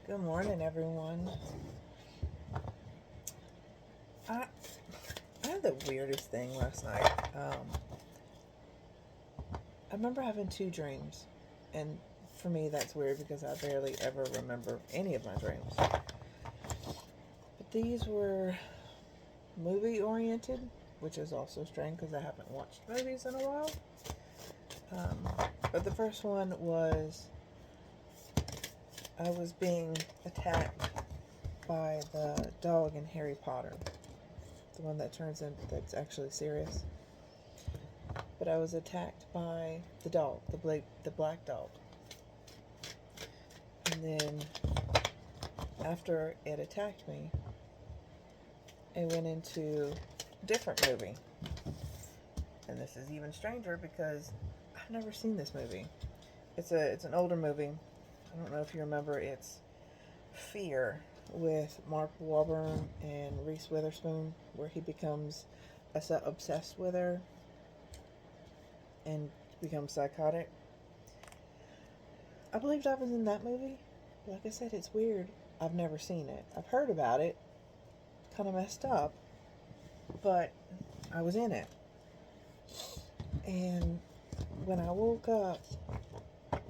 Good morning, everyone. I I had the weirdest thing last night. I remember having two dreams, and for me, that's weird because I barely ever remember any of my dreams. But these were movie oriented, which is also strange because I haven't watched movies in a while. But the first one was I was being attacked by the dog in Harry Potter, the one that turns in that's actually serious. But I was attacked by the dog, the black dog. And then after it attacked me, it went into a different movie. And this is even stranger because I've never seen this movie. It's an older movie. I don't know if you remember. It's Fear with Mark Wahlberg and Reese Witherspoon, where he becomes obsessed with her and becomes psychotic. I believed I was in that movie. Like I said, it's weird. I've never seen it. I've heard about it. Kind of messed up, but I was in it. And when I woke up,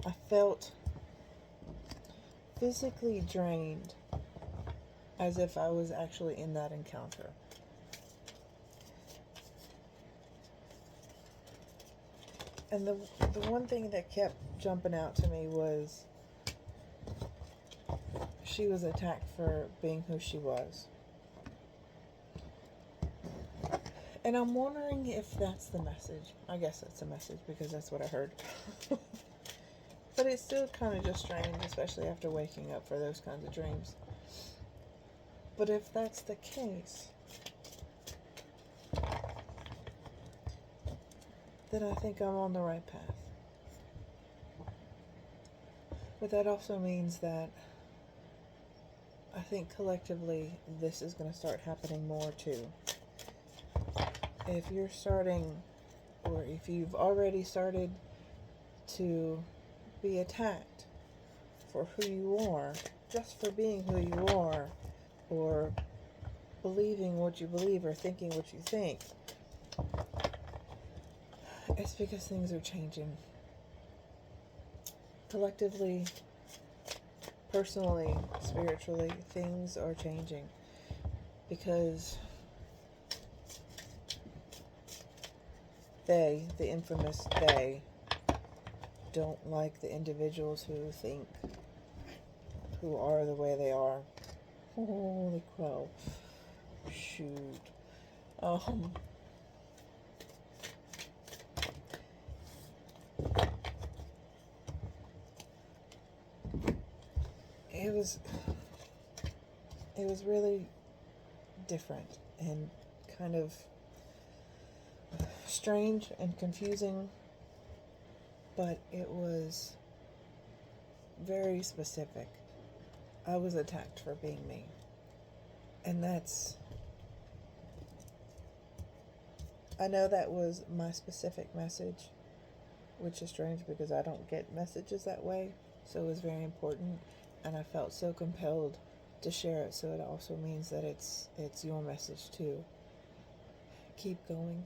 I felt physically drained as if I was actually in that encounter. And the one thing that kept jumping out to me was she was attacked for being who she was. And I'm wondering if that's the message. I guess that's the message because that's what I heard. But it's still kind of just strange, especially after waking up for those kinds of dreams. But if that's the case, then I think I'm on the right path. But that also means that I think collectively this is going to start happening more too. If you're starting, or if you've already started to be attacked for who you are, just for being who you are, or believing what you believe, or thinking what you think, it's because things are changing. Collectively, personally, spiritually, things are changing because they, the infamous they, don't like the individuals who think, who are the way they are. Holy crow. Shoot. Um, it was really different and kind of strange and confusing, but it was very specific. I was attacked for being me. And I know that was my specific message, which is strange because I don't get messages that way. So it was very important, and I felt so compelled to share it. So it also means that it's your message too. Keep going.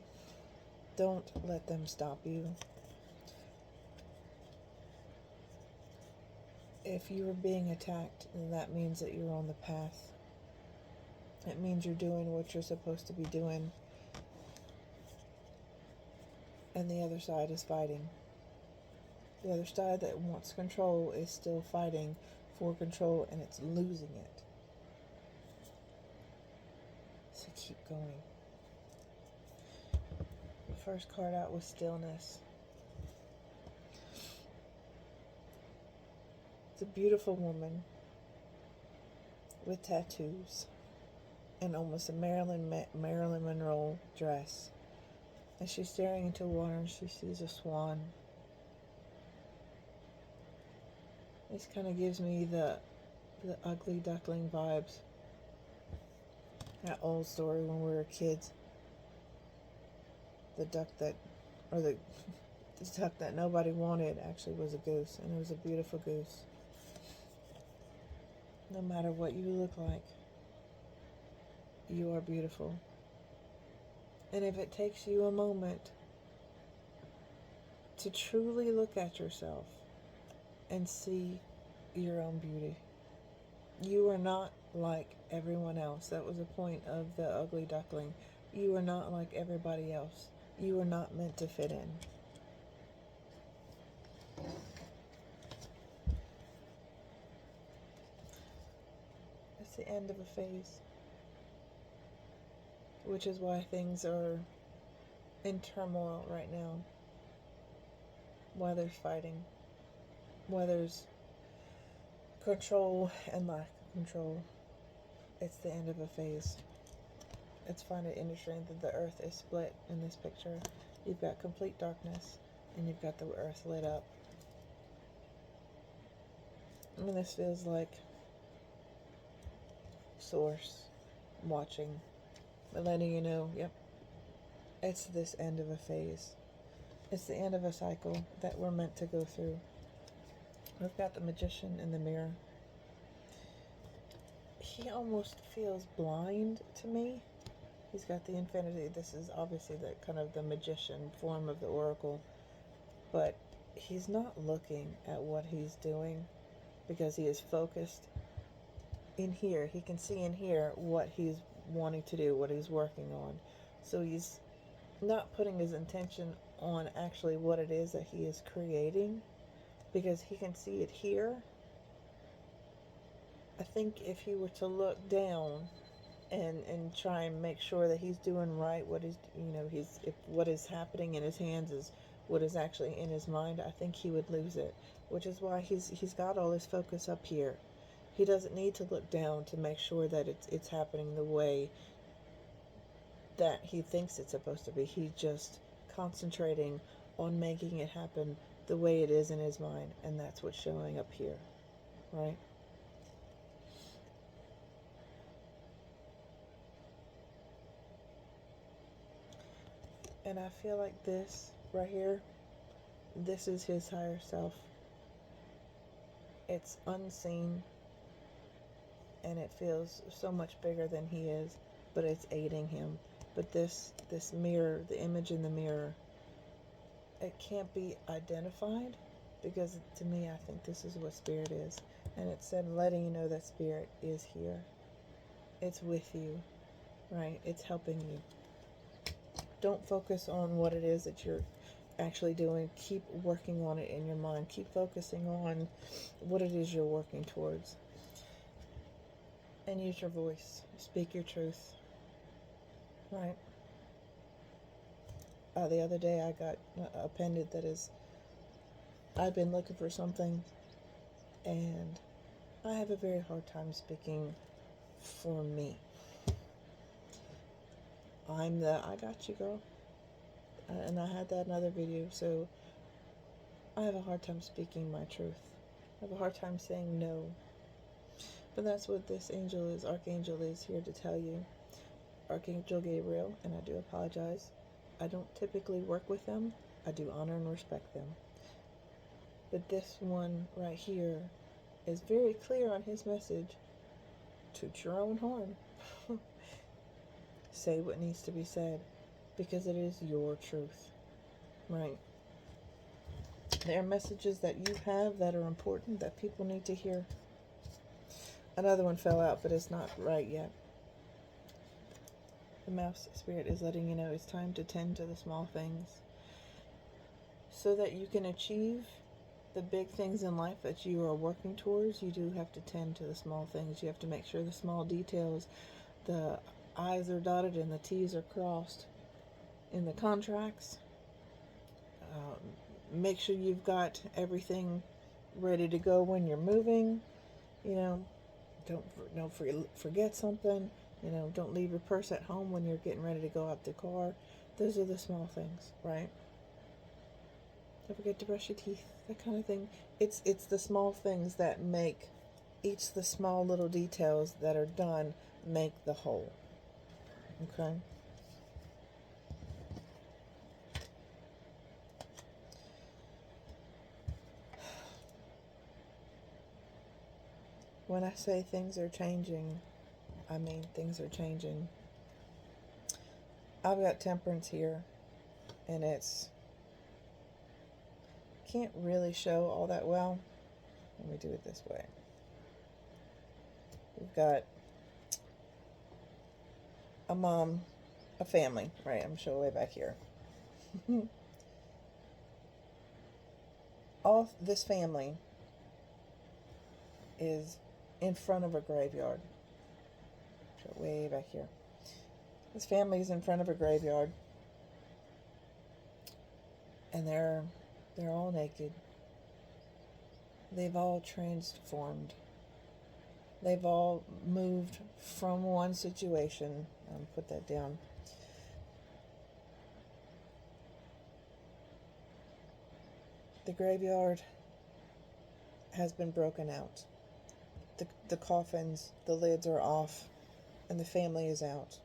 Don't let them stop you. If you are being attacked, then that means that you're on the path. It means you're doing what you're supposed to be doing, and the other side is fighting. The other side that wants control is still fighting for control, and it's losing it. So keep going. The first card out was stillness. It's a beautiful woman with tattoos and almost a Marilyn Monroe dress. And she's staring into water and she sees a swan. This kind of gives me the ugly duckling vibes. That old story when we were kids. The duck that, or the duck that nobody wanted actually was a goose, and it was a beautiful goose. No matter what you look like, you are beautiful. And if it takes you a moment to truly look at yourself and see your own beauty, you are not like everyone else. That was the point of the ugly duckling. You are not like everybody else. You are not meant to fit in. It's the end of a phase, which is why things are in turmoil right now. Why there's fighting, why there's control and lack of control. It's the end of a phase. It's find it interesting that the earth is split in this picture. You've got complete darkness and you've got the earth lit up. I mean, this feels like Source watching, but letting you know, yep, it's this end of a phase. It's the end of a cycle that we're meant to go through. We've got the Magician in the mirror. He almost feels blind to me. He's got the infinity. This is obviously the kind of the magician form of the oracle, but he's not looking at what he's doing because he is focused in here. He can see in here what he's wanting to do, what he's working on. So he's not putting his intention on actually what it is that he is creating because he can see it here. I think if he were to look down and try and make sure that he's doing right, what is, if what is happening in his hands is what is actually in his mind, I think he would lose it, which is why he's got all his focus up here. He doesn't need to look down to make sure that it's happening the way that he thinks it's supposed to be. He's just concentrating on making it happen the way it is in his mind, and that's what's showing up here, right? And I feel like this right here, this is his higher self. It's unseen and it feels so much bigger than he is, but it's aiding him. But this mirror, the image in the mirror, it can't be identified because to me, I think this is what spirit is. And it said letting you know that spirit is here. It's with you, right? It's helping you. Don't focus on what it is that you're actually doing. Keep working on it in your mind. Keep focusing on what it is you're working towards. And use your voice. Speak your truth. Right? The other day I got appended that is, I've been looking for something and I have a very hard time speaking for me. I got you, girl. And I had that in another video, so I have a hard time speaking my truth. I have a hard time saying no. But that's what this angel is, Archangel is here to tell you. Archangel Gabriel, and I do apologize. I don't typically work with them. I do honor and respect them. But this one right here is very clear on his message. Toot your own horn. Say what needs to be said because it is your truth, right? There are messages that you have that are important that people need to hear. Another one fell out, but it's not right yet. The mouse spirit is letting you know it's time to tend to the small things so that you can achieve the big things in life that you are working towards. You do have to tend to the small things. You have to make sure the small details, the I's are dotted and the T's are crossed in the contracts. Make sure you've got everything ready to go when you're moving. Don't forget something. Don't leave your purse at home when you're getting ready to go out the car. Those are the small things, right? Don't forget to brush your teeth, that kind of thing. It's the small things that make each the small little details that are done make the whole. Okay? When I say things are changing, I mean things are changing. I've got Temperance here, and it's can't really show all that well. Let me do it this way. We've got a mom, a family, right? I'm showing way back here. All this family is in front of a graveyard. Show way back here. This family is in front of a graveyard, and they're all naked. They've all transformed. They've all moved from one situation. Put that down. The graveyard has been broken out. The coffins, the lids are off, and the family is out.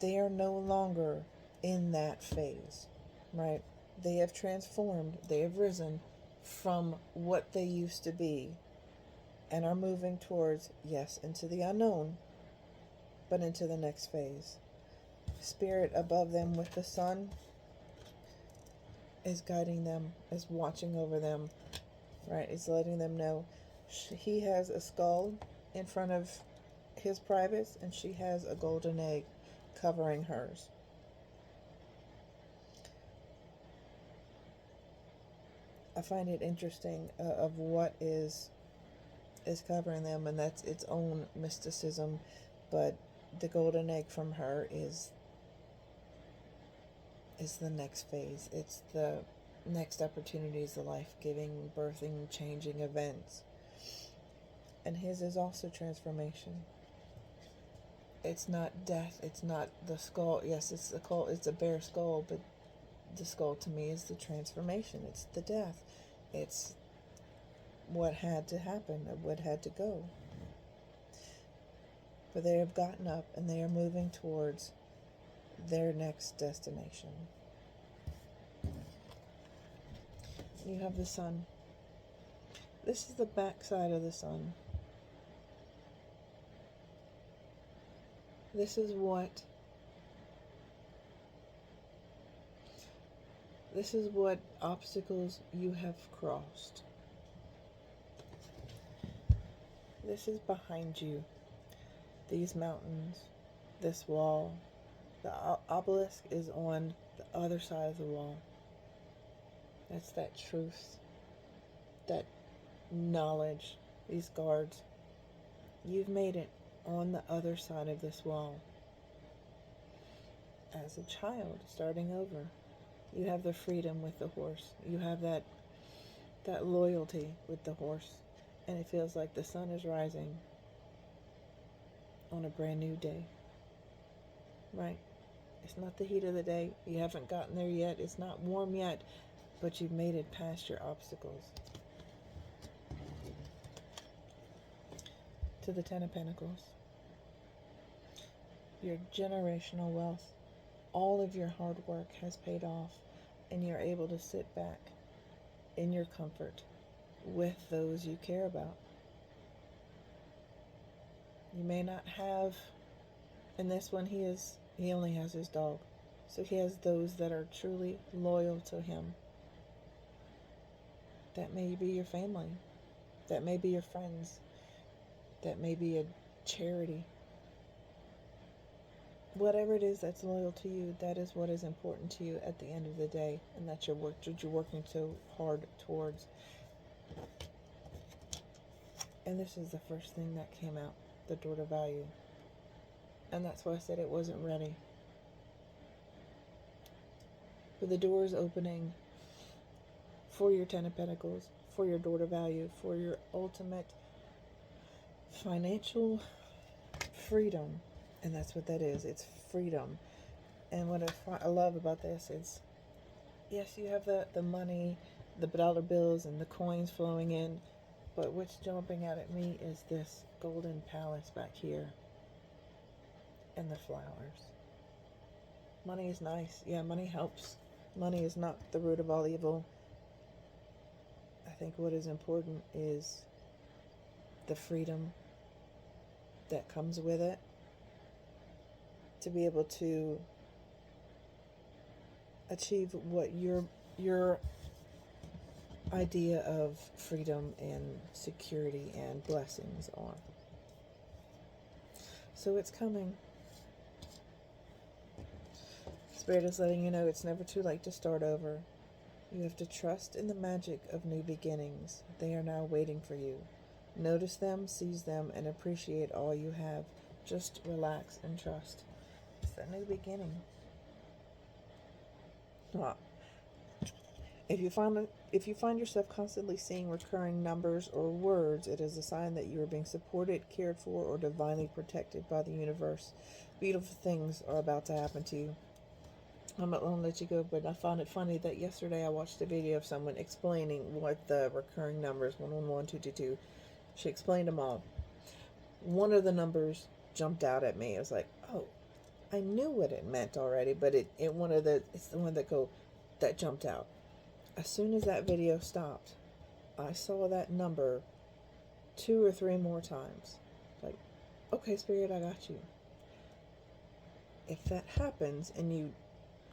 They are no longer in that phase, right? They have transformed, they have risen from what they used to be and are moving towards, yes, into the unknown, but into the next phase. Spirit above them with the sun is guiding them, is watching over them, right? Is letting them know he has a skull in front of his privates, and she has a golden egg covering hers. I find it interesting of what is covering them, and that's its own mysticism, but the golden egg from her is the next phase. It's the next opportunities, the life-giving, birthing, changing events. And his is also transformation. It's not death, it's not the skull. Yes, it's a bare skull, but the skull to me is the transformation. It's the death. It's what had to happen, what had to go. But they have gotten up and they are moving towards their next destination. You have the sun. This is the back side of the sun. This is what obstacles you have crossed. This is behind you. These mountains, this wall. The obelisk is on the other side of the wall. That's that truth, that knowledge, these guards. You've made it on the other side of this wall. As a child, starting over, you have the freedom with the horse. You have that loyalty with the horse. And it feels like the sun is rising on a brand new day. Right? It's not the heat of the day. You haven't gotten there yet. It's not warm yet. But you've made it past your obstacles. To the Ten of Pentacles. Your generational wealth. All of your hard work has paid off. And you're able to sit back in your comfort with those you care about. You may not have, in this one he only has his dog. So he has those that are truly loyal to him. That may be your family. That may be your friends. That may be a charity. Whatever it is that's loyal to you, that is what is important to you at the end of the day. And that's your work that you're working so hard towards. And this is the first thing that came out, the daughter value. And that's why I said it wasn't ready. But the door is opening for your Ten of Pentacles, for your daughter value, for your ultimate financial freedom. And that's what that is. It's freedom. And what I love about this is, yes, you have the money, the dollar bills and the coins flowing in. But what's jumping out at me is this golden palace back here. And the flowers. Money is nice. Yeah, money helps. Money is not the root of all evil. I think what is important is the freedom that comes with it, to be able to achieve what your idea of freedom and security and blessings are. So it's coming. Spirit is letting you know it's never too late to start over. You have to trust in the magic of new beginnings. They are now waiting for you. Notice them, seize them, and appreciate all you have. Just relax and trust. It's a new beginning. If you find yourself constantly seeing recurring numbers or words, it is a sign that you are being supported, cared for, or divinely protected by the universe. Beautiful things are about to happen to you. I'm not going to let you go, but I found it funny that yesterday I watched a video of someone explaining what the recurring numbers 111, 222. She explained them all. One of the numbers jumped out at me. I was like, oh, I knew what it meant already, but it's the one that jumped out. As soon as that video stopped, I saw that number 2 or 3 more times. Like, okay, Spirit, I got you. If that happens and you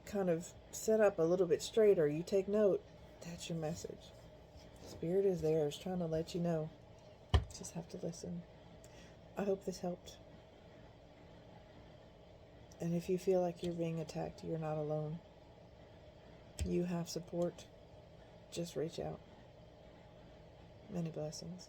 kind of set up a little bit straighter, you take note, that's your message. Spirit is there, is trying to let you know. Just have to listen. I hope this helped. And if you feel like you're being attacked, you're not alone. You have support. Just reach out. Many blessings.